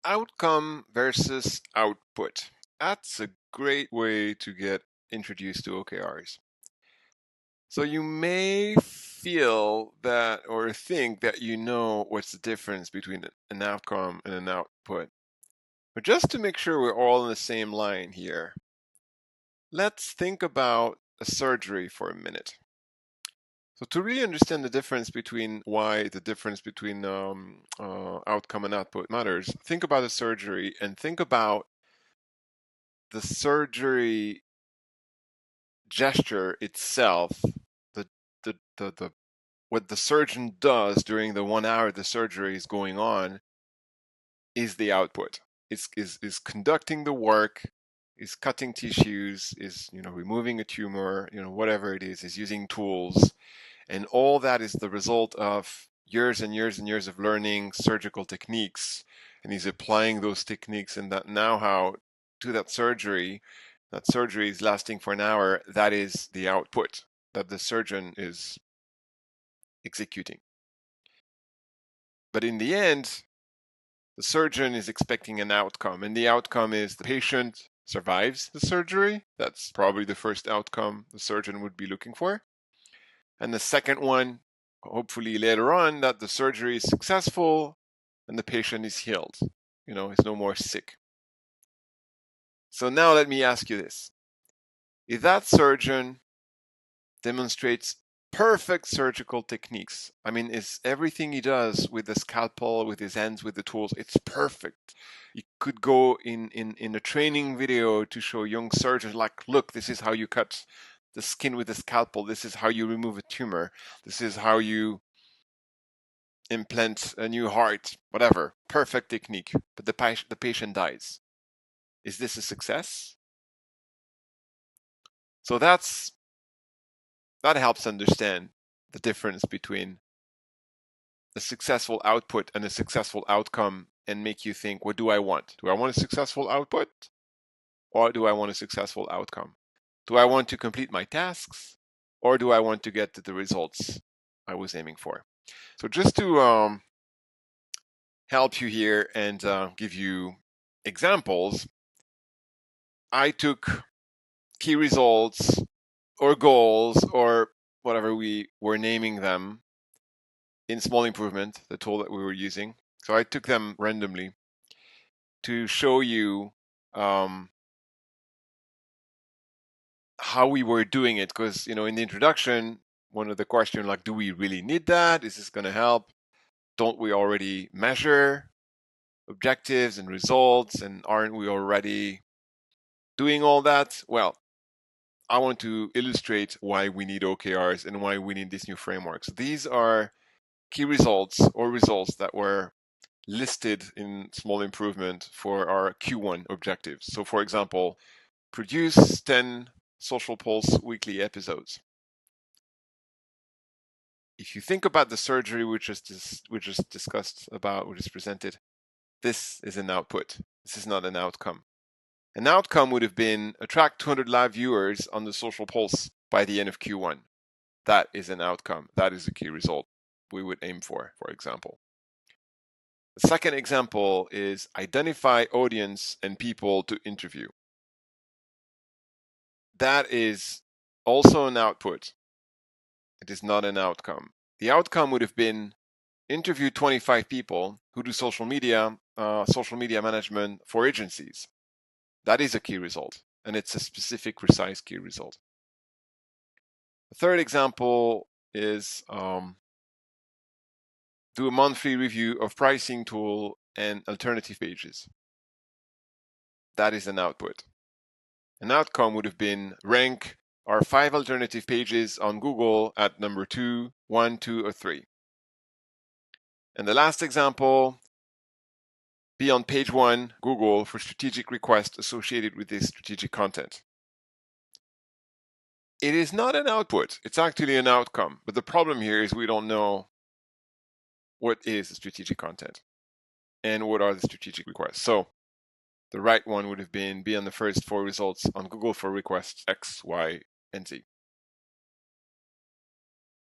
Outcome versus output. That's a great way to get introduced to OKRs. So you may feel that or think that you know what's the difference between an outcome and an output. But just to make sure we're all in the same line here, let's think about a surgery for a minute. So to really understand the difference between outcome and output matters, think about a surgery and think about the surgery gesture itself, the what the surgeon does during the 1 hour the surgery is going on is the output. Is conducting the work, is cutting tissues, is removing a tumor, whatever it is using tools, and all that is the result of years and years and years of learning surgical techniques, and he's applying those techniques and that know-how to that surgery. That surgery is lasting for an hour. That is the output that the surgeon is executing. But in the end, the surgeon is expecting an outcome, and the outcome is the patient survives the surgery. That's probably the first outcome the surgeon would be looking for. And the second one, hopefully later on, that the surgery is successful and the patient is healed, is no more sick. So now let me ask you this. If that surgeon demonstrates perfect surgical techniques, is everything he does with the scalpel, with his hands, with the tools, it's perfect. You could go in a training video to show young surgeons, like, look, this is how you cut the skin with the scalpel. This is how you remove a tumor. This is how you implant a new heart, whatever. Perfect technique. But the patient dies. Is this a success? So that helps understand the difference between a successful output and a successful outcome, and make you think, what do I want? Do I want a successful output, or do I want a successful outcome? Do I want to complete my tasks, or do I want to get to the results I was aiming for? So just to help you here and give you examples, I took key results or goals or whatever we were naming them in Small Improvement, the tool that we were using. So I took them randomly to show you how we were doing it, because in the introduction, one of the questions, like, do we really need that? Is this going to help? Don't we already measure objectives and results, and aren't we already doing all that? Well, I want to illustrate why we need OKRs and why we need these new frameworks. These are key results or results that were listed in Small Improvement for our Q1 objectives. So for example, produce 10 Social Pulse weekly episodes. If you think about the surgery we just discussed about, we just presented, this is an output. This is not an outcome. An outcome would have been attract 200 live viewers on the Social Pulse by the end of Q1. That is an outcome. That is a key result we would aim for example. The second example is identify audience and people to interview. That is also an output. It is not an outcome. The outcome would have been interview 25 people who do social media management for agencies. That is a key result, and it's a specific, precise key result. The third example is do a monthly review of pricing tool and alternative pages. That is an output. An outcome would have been rank our 5 alternative pages on Google at number 2, 1, 2, or 3. And the last example, be on page 1, Google, for strategic requests associated with this strategic content. It is not an output, it's actually an outcome. But the problem here is we don't know what is the strategic content and what are the strategic requests. So the right one would have been be on the first 4 results on Google for requests X, Y, and Z.